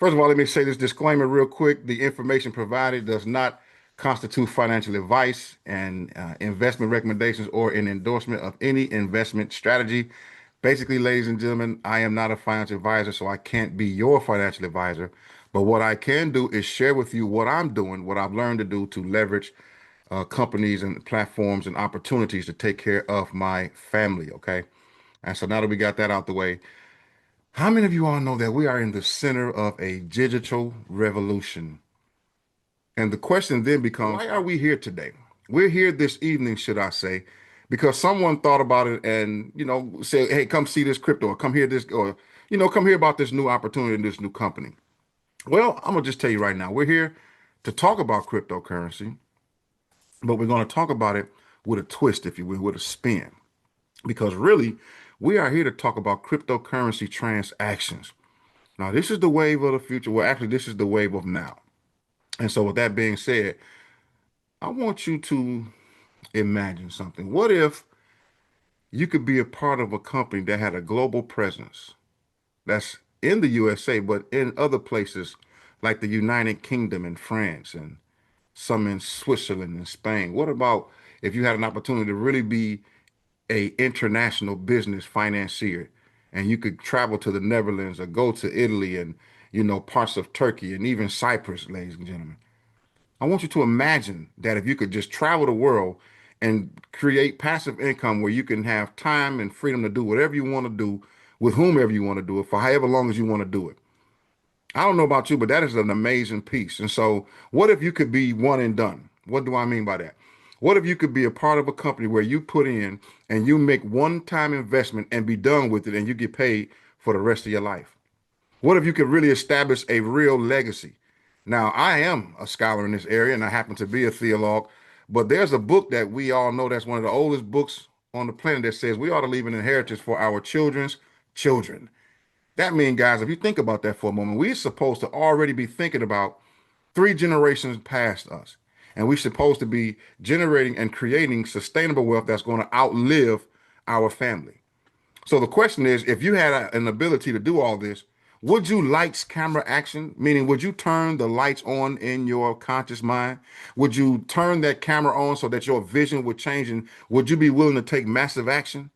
First of all, let me say this disclaimer real quick. The information provided does not constitute financial advice and investment recommendations or an endorsement of any investment strategy. Basically, ladies and gentlemen, I am not a financial advisor, so I can't be your financial advisor. But what I can do is share with you what I'm doing, what I've learned to do to leverage companies and platforms and opportunities to take care of my family. Okay. And so now that we got that out the way, how many of you all know that we are in the center of a digital revolution? And the question then becomes, why are we here today? We're here this evening, should I say, because someone thought about it and, said, hey, come see this crypto or come hear this or, come hear about this new opportunity in this new company. Well, I'm going to just tell you right now, we're here to talk about cryptocurrency, but we're going to talk about it with a twist, if you will, with a spin. Because really, we are here to talk about cryptocurrency transactions. Now, this is the wave of the future. Well, actually, this is the wave of now. And so with that being said, I want you to imagine something. What if you could be a part of a company that had a global presence that's in the USA, but in other places like the United Kingdom and France and some in Switzerland and Spain? What about if you had an opportunity to really be a international business financier and you could travel to the Netherlands or go to Italy and parts of Turkey and even Cyprus, ladies and gentlemen? I want you to imagine that if you could just travel the world and create passive income where you can have time and freedom to do whatever you want to do with whomever you want to do it for however long as you want to do it. I don't know about you, but that is an amazing piece. And so what if you could be one and done? What do I mean by that? What if you could be a part of a company where you put in and you make one-time investment and be done with it and you get paid for the rest of your life? What if you could really establish a real legacy? Now, I am a scholar in this area and I happen to be a theologue, but there's a book that we all know that's one of the oldest books on the planet that says we ought to leave an inheritance for our children's children. That means, guys, if you think about that for a moment, we're supposed to already be thinking about 3 generations past us. And we're supposed to be generating and creating sustainable wealth that's going to outlive our family. So the question is, if you had an ability to do all this, would you lights camera action? Meaning, would you turn the lights on in your conscious mind? Would you turn that camera on so that your vision would change? And would you be willing to take massive action?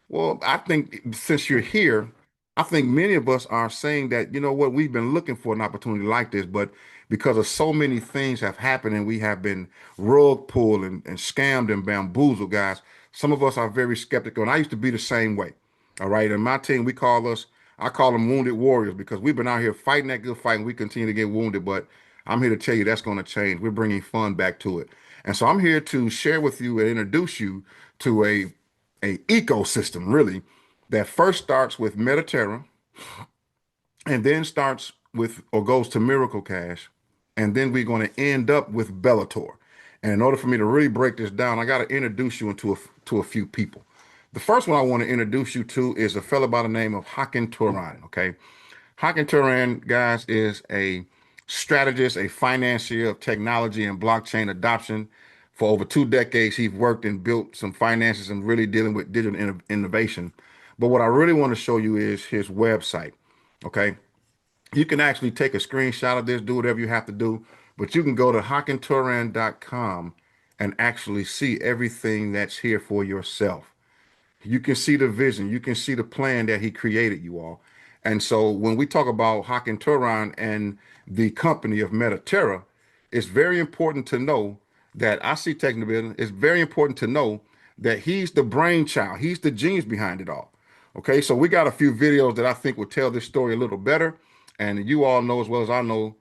Well, I think since you're here, I think many of us are saying that, you know what, we've been looking for an opportunity like this, but because of so many things have happened and we have been rug pulled and scammed and bamboozled, guys, some of us are very skeptical. And I used to be the same way. All right. And my team, I call them wounded warriors because we've been out here fighting that good fight and we continue to get wounded. But I'm here to tell you that's going to change. We're bringing fun back to it. And so I'm here to share with you and introduce you to a ecosystem, really, that first starts with Metaterra and then starts with or goes to Miracle Cash. And then we're going to end up with Bellator. And in order for me to really break this down, I got to introduce you to a few people. The first one I want to introduce you to is a fellow by the name of Hakan Turan. Okay. Hakan Turan, guys, is a strategist, a financier of technology and blockchain adoption. For over 2 decades, he's worked and built some finances and really dealing with digital innovation. But what I really want to show you is his website. Okay. You can actually take a screenshot of this, do whatever you have to do, but you can go to hakanturan.com and actually see everything that's here for yourself. You can see the vision. You can see the plan that he created, you all. And so when we talk about Hakan Turan and the company of Metaterra, it's very important to know that I see technical business. It's very important to know that he's the brainchild. He's the genius behind it all. Okay, so we got a few videos that I think will tell this story a little better. And you all know as well as I know,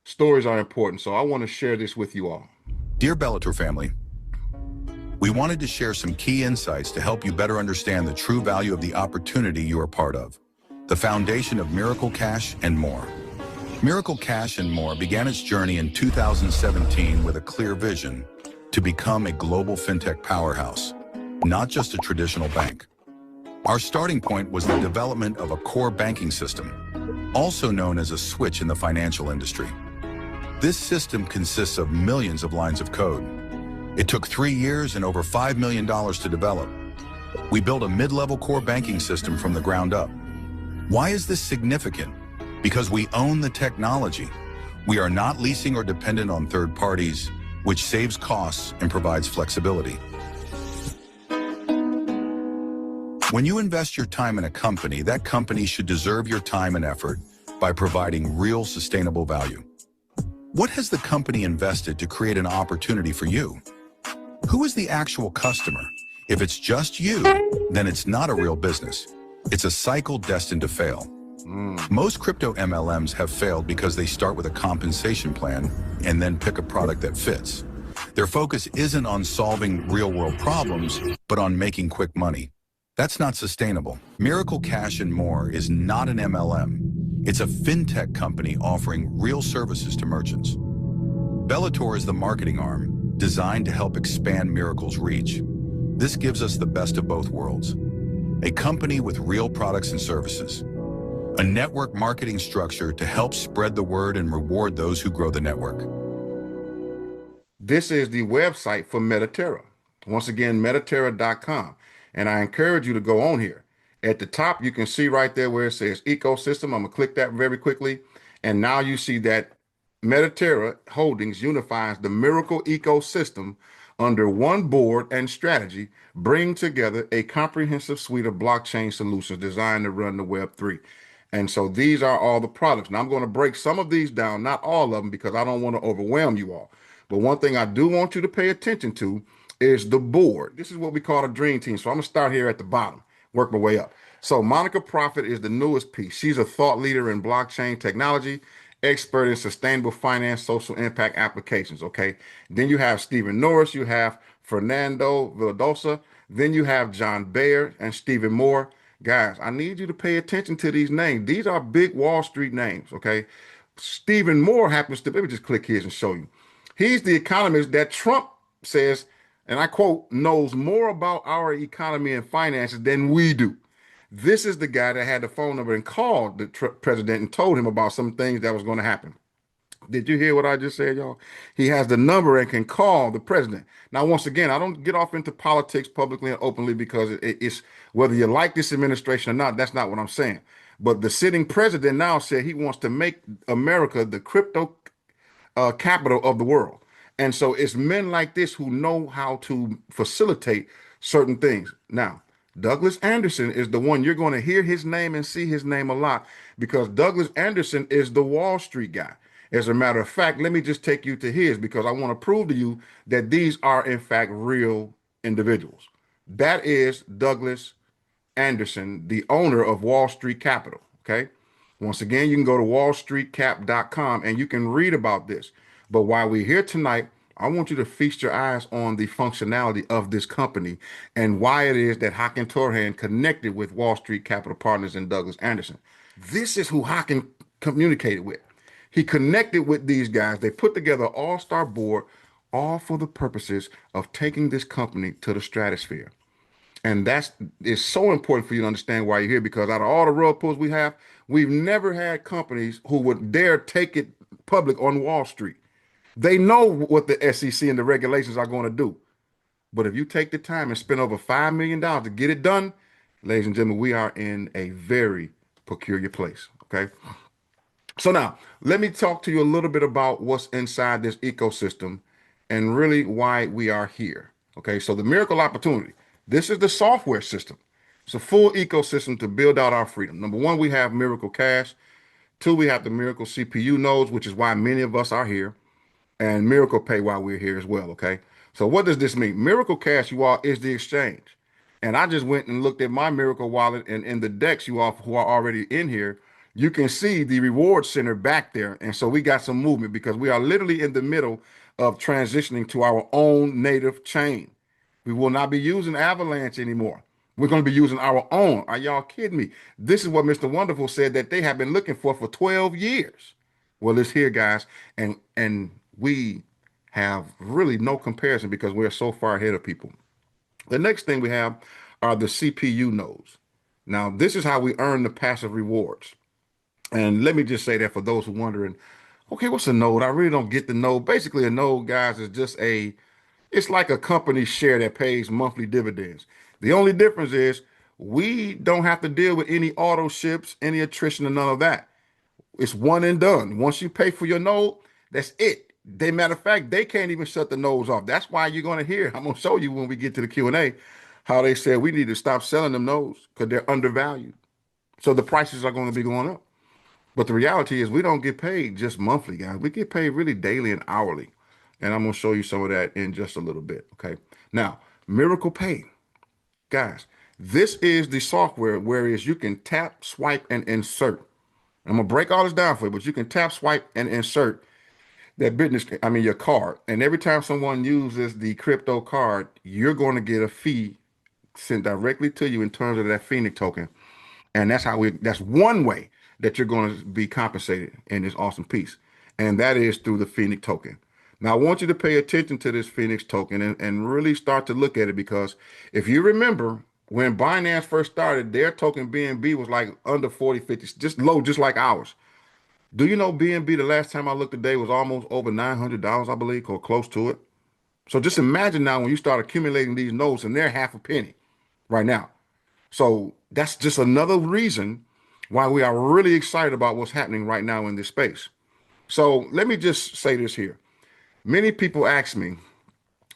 stories are important. So I want to share this with you all. Dear Bellator family, we wanted to share some key insights to help you better understand the true value of the opportunity you are part of, the foundation of Miracle Cash and more. Miracle Cash and more began its journey in 2017 with a clear vision to become a global fintech powerhouse, not just a traditional bank. Our starting point was the development of a core banking system, also known as a switch in the financial industry. This system consists of millions of lines of code. It took 3 years and over $5 million to develop. We built a mid-level core banking system from the ground up. Why is this significant? Because we own the technology. We are not leasing or dependent on third parties, which saves costs and provides flexibility. When you invest your time in a company, that company should deserve your time and effort by providing real sustainable value. What has the company invested to create an opportunity for you? Who is the actual customer? If it's just you, then it's not a real business. It's a cycle destined to fail. Most crypto MLMs have failed because they start with a compensation plan and then pick a product that fits. Their focus isn't on solving real-world problems, but on making quick money. That's not sustainable. Miracle Cash and More is not an MLM. It's a fintech company offering real services to merchants. Bellator is the marketing arm, designed to help expand Miracle's reach. This gives us the best of both worlds. A company with real products and services. A network marketing structure to help spread the word and reward those who grow the network. This is the website for Metaterra. Once again, Metaterra.com. And I encourage you to go on here. At the top, you can see right there where it says ecosystem. I'm going to click that very quickly. And now you see that Metaterra Holdings unifies the Miracle ecosystem under one board and strategy, bring together a comprehensive suite of blockchain solutions designed to run the Web3. And so these are all the products. Now I'm going to break some of these down, not all of them, because I don't want to overwhelm you all. But one thing I do want you to pay attention to is the board. This is what we call a dream team. So I'm going to start here at the bottom, work my way up. So Monica Profit is the newest piece. She's a thought leader in blockchain technology, expert in sustainable finance, social impact applications. Okay. Then you have Stephen Norris, you have Fernando Vildosa, then you have John Bayer and Stephen Moore. Guys, I need you to pay attention to these names. These are big Wall Street names. Okay. Stephen Moore happens to, let me just click here and show you. He's the economist that Trump says, and I quote, knows more about our economy and finances than we do. This is the guy that had the phone number and called the president and told him about some things that was going to happen. Did you hear what I just said, y'all? He has the number and can call the president. Now, once again, I don't get off into politics publicly and openly because it's whether you like this administration or not, that's not what I'm saying. But the sitting president now said he wants to make America the crypto capital of the world. And so it's men like this who know how to facilitate certain things. Now, Douglas Anderson is the one you're going to hear his name and see his name a lot because Douglas Anderson is the Wall Street guy. As a matter of fact, let me just take you to his because I want to prove to you that these are in fact real individuals. That is Douglas Anderson, the owner of Wall Street Capital. Okay. Once again, you can go to wallstreetcap.com and you can read about this. But while we're here tonight, I want you to feast your eyes on the functionality of this company and why it is that Hakan Torhan connected with Wall Street Capital Partners and Douglas Anderson. This is who Hakan communicated with. He connected with these guys. They put together an all-star board, all for the purposes of taking this company to the stratosphere. And that's it's so important for you to understand why you're here, because out of all the rug pulls we have, we've never had companies who would dare take it public on Wall Street. They know what the SEC and the regulations are going to do. But if you take the time and spend over $5 million to get it done, ladies and gentlemen, we are in a very peculiar place. Okay. So now let me talk to you a little bit about what's inside this ecosystem and really why we are here. Okay. So the Miracle Opportunity, this is the software system. It's a full ecosystem to build out our freedom. Number one, we have Miracle Cash. Two, we have the Miracle CPU nodes, which is why many of us are here, and Miracle Pay while we're here as well. Okay. So what does this mean? Miracle Cash, you all, is the exchange. And I just went and looked at my Miracle Wallet, and in the decks, you all who are already in here, you can see the reward center back there. And so we got some movement because we are literally in the middle of transitioning to our own native chain. We will not be using Avalanche anymore. We're going to be using our own. Are y'all kidding me? This is what Mr. Wonderful said that they have been looking for 12 years. Well, it's here, guys. And we have really no comparison because we're so far ahead of people. The next thing we have are the CPU nodes. Now, this is how we earn the passive rewards. And let me just say that for those who are wondering, okay, what's a node? I really don't get the node. Basically, a node, guys, is just it's like a company share that pays monthly dividends. The only difference is we don't have to deal with any auto ships, any attrition, and none of that. It's one and done. Once you pay for your node, that's it. They matter of fact, they can't even shut the nodes off. That's why you're going to hear. I'm going to show you when we get to the Q&A how they said we need to stop selling them nodes because they're undervalued. So the prices are going to be going up. But the reality is we don't get paid just monthly, guys. We get paid really daily and hourly. And I'm going to show you some of that in just a little bit. Okay. Now, Miracle Pay, guys, this is the software whereas you can tap, swipe, and insert. I'm gonna break all this down for you, but you can tap, swipe, and insert that your card. And every time someone uses the crypto card, you're going to get a fee sent directly to you in terms of that Phoenix token. And that's one way that you're going to be compensated in this awesome piece. And that is through the Phoenix token. Now, I want you to pay attention to this Phoenix token and really start to look at it because if you remember, when Binance first started, their token BNB was like under 40, 50, just low, just like ours. Do you know BNB the last time I looked today was almost over $900, I believe, or close to it? So just imagine now when you start accumulating these notes and they're half a penny right now. So that's just another reason why we are really excited about what's happening right now in this space. So let me just say this here. Many people ask me,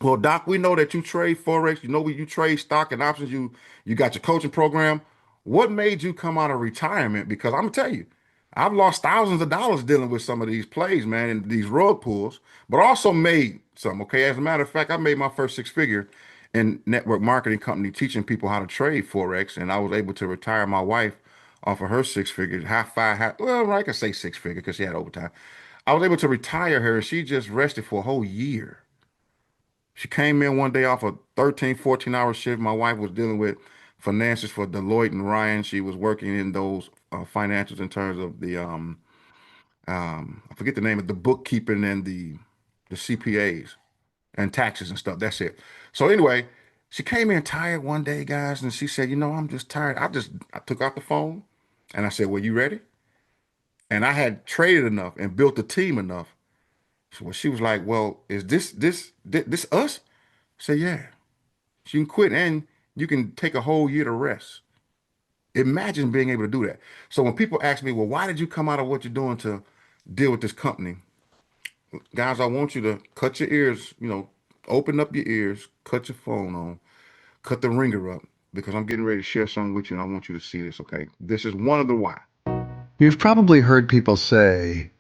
well, Doc, we know that you trade Forex, you know you trade stock and options, you got your coaching program. What made you come out of retirement? Because I'm gonna tell you, I've lost thousands of dollars dealing with some of these plays, man, and these rug pulls, but also made some. Okay. As a matter of fact, I made my first six figure in network marketing company teaching people how to trade Forex, and I was able to retire my wife off of her six figures, well, I can say six figure because she had overtime. I was able to retire her, and she just rested for a whole year. She came in one day off a 13, 14-hour shift. My wife was dealing with finances for Deloitte and Ryan. She was working in those financials in terms of I forget the name of the bookkeeping and the CPAs and taxes and stuff. That's it. So anyway, she came in tired one day, guys, and she said, I'm just tired. I took out the phone and I said, well, you ready? And I had traded enough and built a team enough. So she was like, well, is this us? I said, yeah. So you can quit and you can take a whole year to rest. Imagine being able to do that. So when people ask me, well, why did you come out of what you're doing to deal with this company? Guys, I want you to cut your ears, open up your ears, cut your phone on, cut the ringer up, because I'm getting ready to share something with you and I want you to see this, okay? This is one of the why. You've probably heard people say,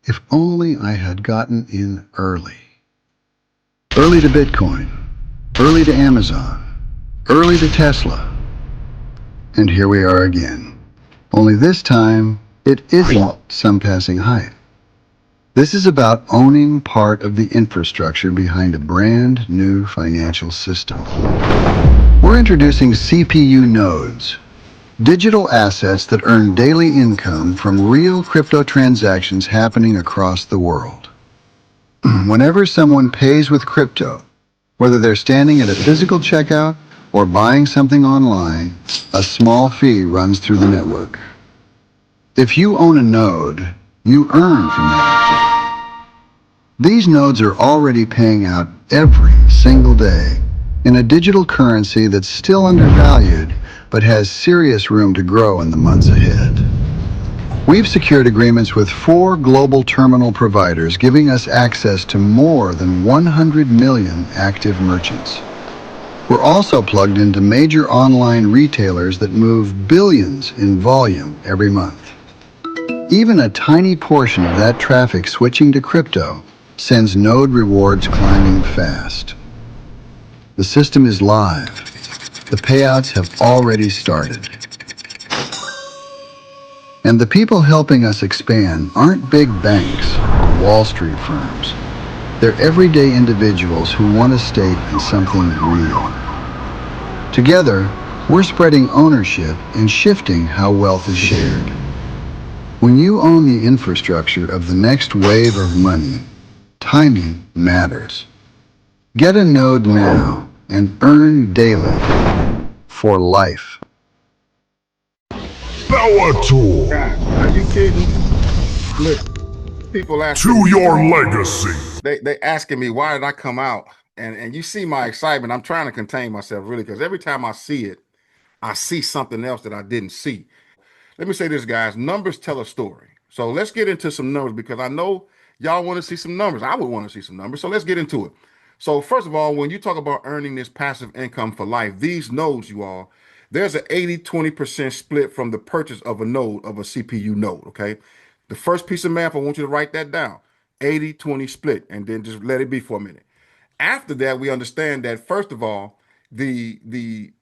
if only I had gotten in early. Early to Bitcoin, early to Amazon, early to Tesla. And here we are again. Only this time, it isn't some passing hype. This is about owning part of the infrastructure behind a brand new financial system. We're introducing CPU nodes, digital assets that earn daily income from real crypto transactions happening across the world. Whenever someone pays with crypto, whether they're standing at a physical checkout or buying something online, a small fee runs through the network. If you own a node, you earn from that. These nodes are already paying out every single day in a digital currency that's still undervalued but has serious room to grow in the months ahead. We've secured agreements with 4 global terminal providers, giving us access to more than 100 million active merchants. We're also plugged into major online retailers that move billions in volume every month. Even a tiny portion of that traffic switching to crypto sends node rewards climbing fast. The system is live. The payouts have already started. And the people helping us expand aren't big banks or Wall Street firms. They're everyday individuals who want to stake in something real. Together, we're spreading ownership and shifting how wealth is shared. When you own the infrastructure of the next wave of money, timing matters. Get a node now and earn daily for life. Bellator, God, are you kidding? Look, people asking to me, your legacy. they asking me why did I come out? And you see my excitement. I'm trying to contain myself really because every time I see it, I see something else that I didn't see. Let me say this, guys. Numbers tell a story. So let's get into some numbers because I know y'all want to see some numbers. I would want to see some numbers. So let's get into it. So first of all, when you talk about earning this passive income for life, these nodes, you all, there's an 80-20% split from the purchase of a node of a CPU node. Okay. The first piece of math, I want you to write that down. 80-20 split, and then just let it be for a minute. After that, we understand that first of all, the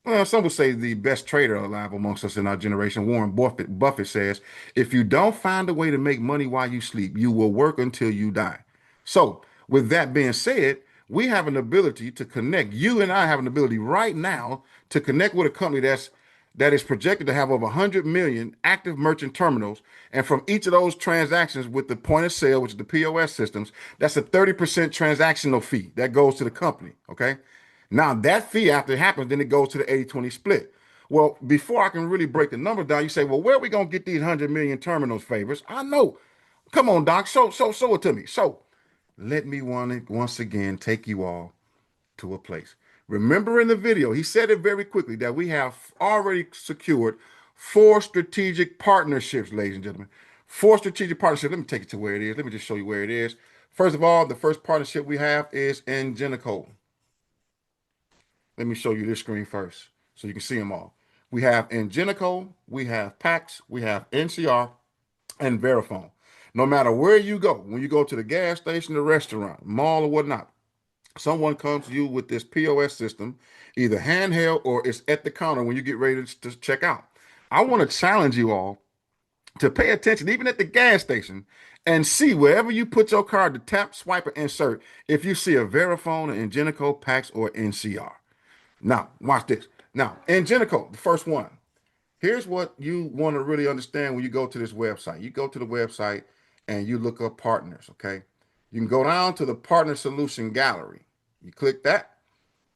well, some would say the best trader alive amongst us in our generation, Warren Buffett says, if you don't find a way to make money while you sleep, you will work until you die. So, with that being said, we have an ability to connect. You and I have an ability right now to connect with a company that is projected to have over 100 million active merchant terminals. And from each of those transactions with the point of sale, which is the POS systems, that's a 30% transactional fee that goes to the company. Okay. Now that fee, after it happens, then it goes to the 80-20 split. Well, before I can really break the numbers down, you say, well, where are we going to get these 100 million terminals, Favors? I know. Come on, Doc. Show it to me. So let me once again take you all to a place. Remember in the video, he said it very quickly that we have already secured 4 strategic partnerships, ladies and gentlemen. 4 strategic partnerships. Let me take it to where it is. Let me just show you where it is. First of all, the first partnership we have is Ingenico. Let me show you this screen first so you can see them all. We have Ingenico, we have PAX, we have NCR, and Verifone. No matter where you go, when you go to the gas station, the restaurant, mall, or whatnot, someone comes to you with this POS system, either handheld or it's at the counter when you get ready to check out. I want to challenge you all to pay attention, even at the gas station, and see wherever you put your card to tap, swipe, or insert, if you see a Verifone, an Ingenico, PAX, or NCR. Now, watch this. Now, Ingenico, the first one. Here's what you want to really understand when you go to this website. You go to the website and you look up partners, okay? You can go down to the partner solution gallery. You click that.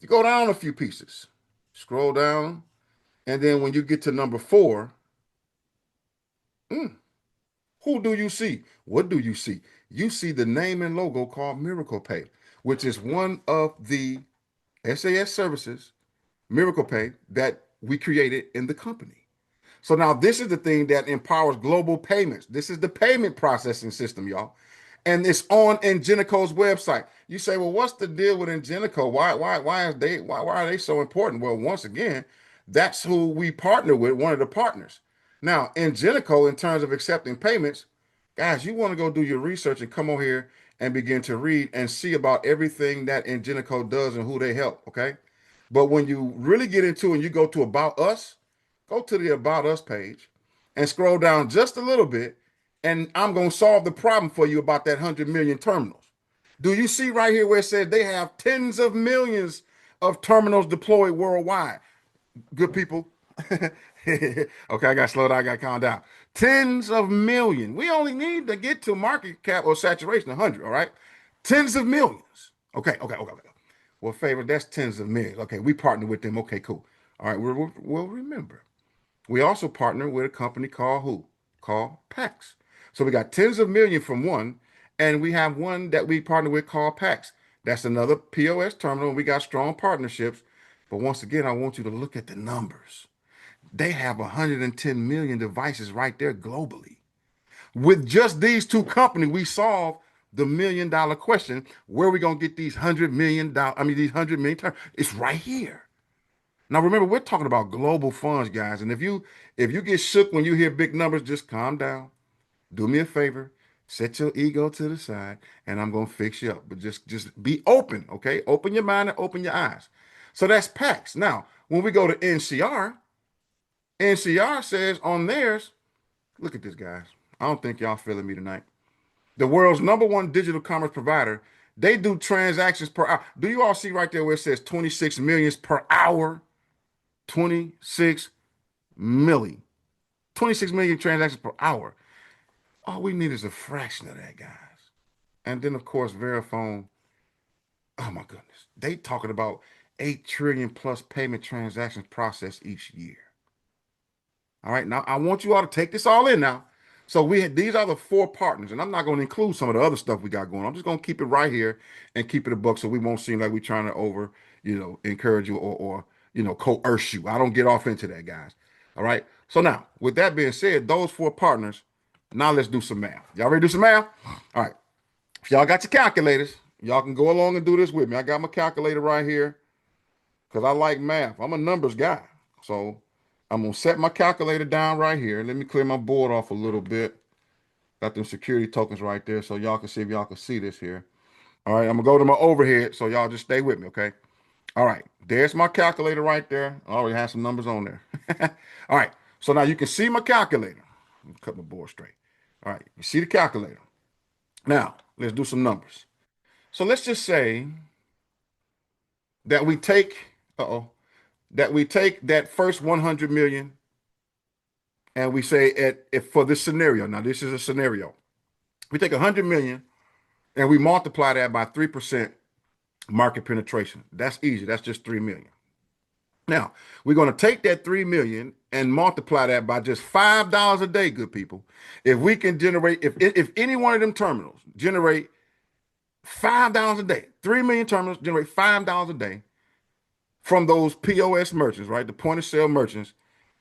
You go down a few pieces. Scroll down. And then when you get to number 4, who do you see? What do you see? You see the name and logo called Miracle Pay, which is one of the SAS services, Miracle Pay, that we created in the company. So now this is the thing that empowers global payments. This is the payment processing system, y'all. And it's on Ingenico's website. You say, well, what's the deal with Ingenico? Why are they so important? Well, once again, that's who we partner with, one of the partners. Now, Ingenico, in terms of accepting payments, guys, you want to go do your research and come over here and begin to read and see about everything that Ingenico does and who they help. Okay. But when you really get into it and you go to About Us, go to the About Us page and scroll down just a little bit, and I'm going to solve the problem for you about that 100 million terminals. Do you see right here where it says they have tens of millions of terminals deployed worldwide? Good people. Okay, I got slowed down. I got calmed down. Tens of millions. We only need to get to market cap or saturation 100, all right? Tens of millions. Okay. Well, Favor, that's tens of millions. Okay, we partner with them. Okay, cool. All right, we'll remember. We also partner with a company called who? Called PAX. So we got tens of millions from one, and we have one that we partner with called PAX. That's another POS terminal. We got strong partnerships. But once again, I want you to look at the numbers. They have 110 million devices right there globally. With just these 2 companies, we solve the $1 million question. Where are we gonna get these $100 million? These 100 million terms? It's right here. Now remember, we're talking about global funds, guys. And if you get shook when you hear big numbers, just calm down. Do me a favor, set your ego to the side, and I'm gonna fix you up. But just be open, okay? Open your mind and open your eyes. So that's PAX. Now, when we go to NCR, NCR says on theirs, look at this, guys. I don't think y'all feeling me tonight. The world's #1 digital commerce provider. They do transactions per hour. Do you all see right there where it says 26 millions per hour? 26 million. 26 million transactions per hour. All we need is a fraction of that, guys. And then, of course, Verifone. Oh, my goodness. They talking about 8 trillion plus payment transactions processed each year. All right. Now, I want you all to take this all in now. So these are the 4 partners, and I'm not going to include some of the other stuff we got going. I'm just going to keep it right here and keep it a buck so we won't seem like we're trying to encourage you or coerce you. I don't get off into that, guys. All right. So now, with that being said, those 4 partners, Now let's do some math. Y'all ready to do some math? All right. If y'all got your calculators, y'all can go along and do this with me. I got my calculator right here because I like math. I'm a numbers guy. So I'm going to set my calculator down right here. Let me clear my board off a little bit. Got them security tokens right there so y'all can see if y'all can see this here. All right, I'm going to go to my overhead, so y'all just stay with me, okay? All right, there's my calculator right there. I already have some numbers on there. All right, so now you can see my calculator. Let me cut my board straight. All right, you see the calculator. Now, let's do some numbers. So let's just say that we take, that we take that first 100 million and we say if for this scenario, now this is a scenario, we take 100 million and we multiply that by 3% market penetration. That's easy. That's just 3 million. Now, we're going to take that 3 million and multiply that by just $5 a day, good people. If we can generate, if any one of them terminals generate $5 a day, 3 million terminals generate $5 a day from those POS merchants, right? The point of sale merchants,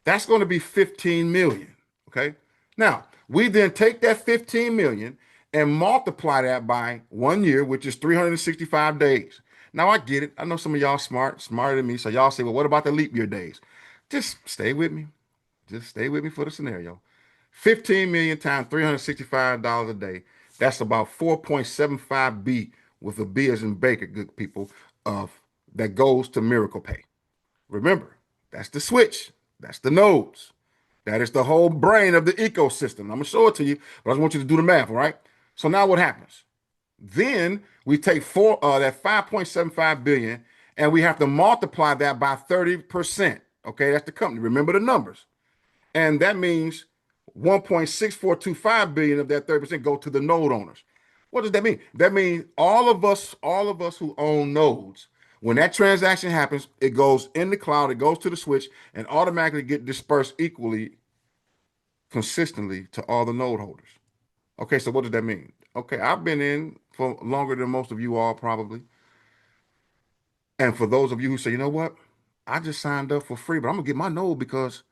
that's going to be 15 million. Okay. Now, we then take that 15 million and multiply that by 1 year, which is 365 days. Now, I get it. I know some of y'all smarter than me. So y'all say, well, what about the leap year days? Just stay with me. Just stay with me for the scenario. 15 million times $365 a day. That's about 4.75 B with a B as in Baker, good people, of that goes to Miracle Pay. Remember, that's the switch. That's the nodes. That is the whole brain of the ecosystem. I'm going to show it to you, but I just want you to do the math, all right? So now what happens? Then we take that 5.75 billion and we have to multiply that by 30%. Okay, that's the company. Remember the numbers. And that means 1.6425 billion of that 30% go to the node owners. What does that mean? That means all of us who own nodes, when that transaction happens, it goes in the cloud, it goes to the switch, and automatically get dispersed equally, consistently to all the node holders. Okay, so what does that mean? Okay, I've been in for longer than most of you all probably. And for those of you who say, you know what? I just signed up for free, but I'm gonna get my node because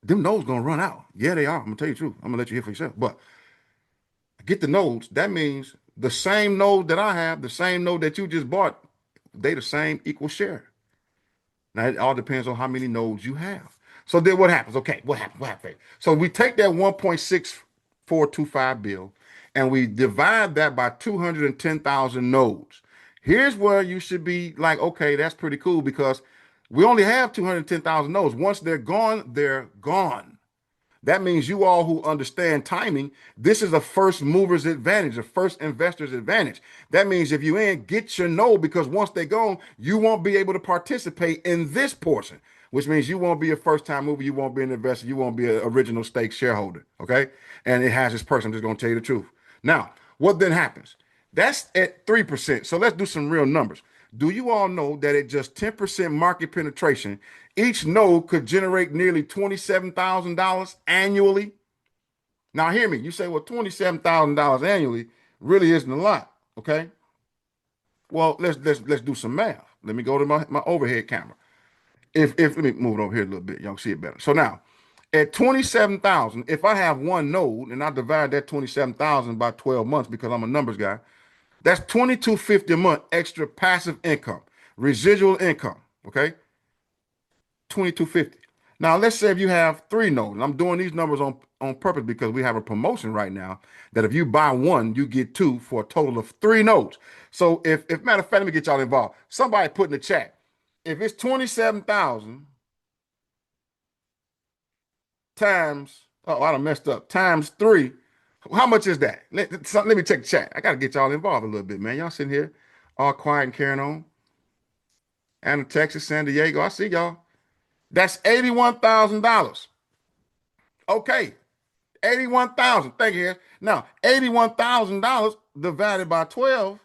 them nodes gonna run out. Yeah, they are. I'm gonna tell you the truth. I'm gonna let you hear for yourself. But get the nodes. That means the same node that I have, the same node that you just bought, they the same equal share. Now it all depends on how many nodes you have. So then what happens? Okay, what happened? What happened? So we take that 1.6425 bill and we divide that by 210,000 nodes. Here's where you should be like, okay, that's pretty cool because we only have 210,000 nodes. Once they're gone, they're gone. That means you all who understand timing, this is a first mover's advantage, a first investor's advantage. That means if you ain't, get your node because once they're gone, you won't be able to participate in this portion, which means you won't be a first-time mover, you won't be an investor, you won't be an original stake shareholder, okay? And it has this person, I'm just going to tell you the truth. Now, what then happens? That's at 3%. So let's do some real numbers. Do you all know that at just 10% market penetration, each node could generate nearly $27,000 annually? Now, hear me. You say, well, $27,000 annually really isn't a lot, okay? Well, let's do some math. Let me go to my overhead camera. If let me move it over here a little bit, y'all see it better. So now, at 27,000, if I have one node and I divide that 27,000 by 12 months because I'm a numbers guy, that's 2250 a month extra passive income, residual income. Okay, 2250. Now let's say if you have three nodes, and I'm doing these numbers on purpose because we have a promotion right now that if you buy one, you get two for a total of three nodes. So if matter of fact, let me get y'all involved. Somebody put in the chat, if it's 27,000 times, oh, I done messed up, times three. How much is that? Let me check the chat. I got to get y'all involved a little bit, man. Y'all sitting here all quiet and carrying on. Anna, Texas, San Diego. I see y'all. That's $81,000. Okay. 81,000. Thank you. Now, $81,000 divided by 12.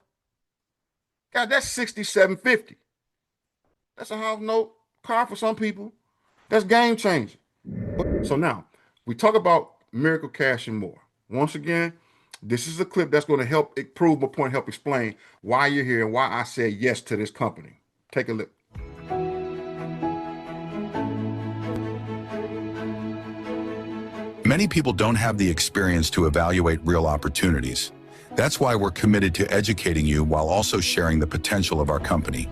God, that's 6750. That's a house note car for some people. That's game changing. So now we talk about Miracle Cash and more. Once again, this is a clip that's going to help prove my point, help explain why you're here and why I said yes to this company. Take a look. Many people don't have the experience to evaluate real opportunities. That's why we're committed to educating you while also sharing the potential of our company.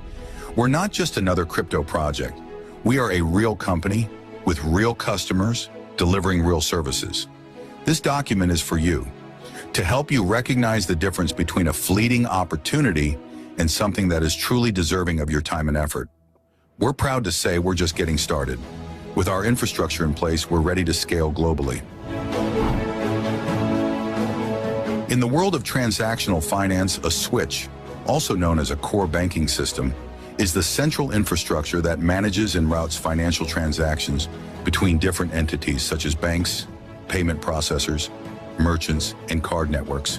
We're not just another crypto project. We are a real company with real customers delivering real services. This document is for you, to help you recognize the difference between a fleeting opportunity and something that is truly deserving of your time and effort. We're proud to say we're just getting started. With our infrastructure in place, we're ready to scale globally. In the world of transactional finance, a switch, also known as a core banking system, is the central infrastructure that manages and routes financial transactions between different entities such as banks, payment processors, merchants, and card networks.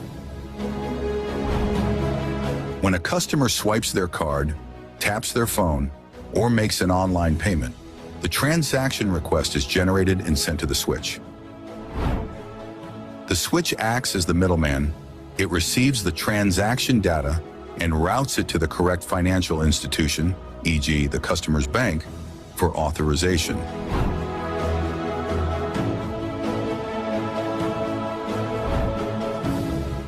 When a customer swipes their card, taps their phone, or makes an online payment, the transaction request is generated and sent to the switch. The switch acts as the middleman. It receives the transaction data and routes it to the correct financial institution, e.g. the customer's bank, for authorization.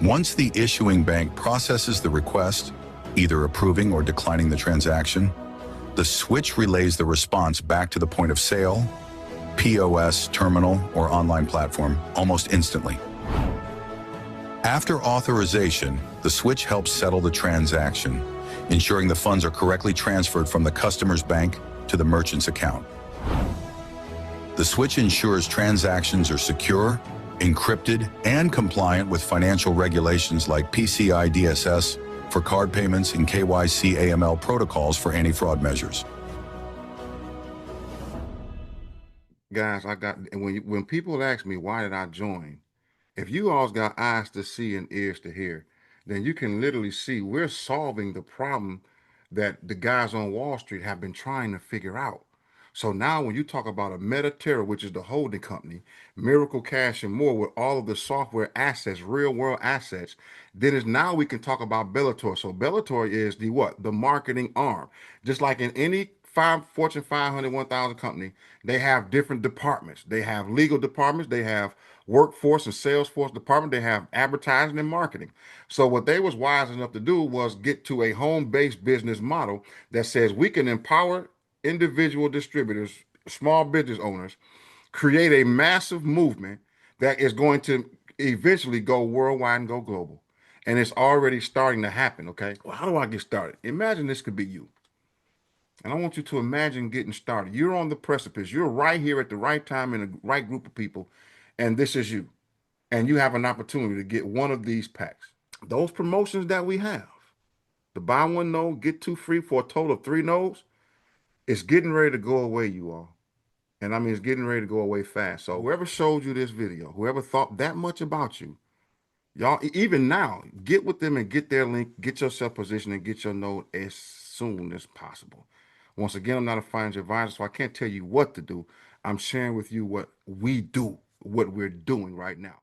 Once the issuing bank processes the request, either approving or declining the transaction, the switch relays the response back to the point of sale, POS, terminal, or online platform almost instantly. After authorization, the switch helps settle the transaction, ensuring the funds are correctly transferred from the customer's bank to the merchant's account. The switch ensures transactions are secure, encrypted, and compliant with financial regulations like PCI DSS for card payments and KYC AML protocols for anti-fraud measures. Guys, and when people ask me why did I join, if you all's got eyes to see and ears to hear, then you can literally see we're solving the problem that the guys on Wall Street have been trying to figure out. So now when you talk about a Metaterra, which is the holding company, Miracle Cash and more with all of the software assets, real world assets, then is now we can talk about Bellator. So Bellator is the what? The marketing arm. Just like in any Fortune 500, 1000 company, they have different departments. They have legal departments. They have workforce and Salesforce department. They have advertising and marketing. So what they was wise enough to do was get to a home-based business model that says we can empower individual distributors, small business owners, create a massive movement that is going to eventually go worldwide and go global. And it's already starting to happen, okay? Well, how do I get started? Imagine this could be you. And I want you to imagine getting started. You're on the precipice. You're right here at the right time in the right group of people. And this is you. And you have an opportunity to get one of these packs. Those promotions that we have, the buy one node, get two free for a total of 3 nodes, it's getting ready to go away, you all. And I mean, it's getting ready to go away fast. So whoever showed you this video, whoever thought that much about you, y'all, even now, get with them and get their link, get yourself positioned and get your node as soon as possible. Once again, I'm not a financial advisor, so I can't tell you what to do. I'm sharing with you what we do, what we're doing right now.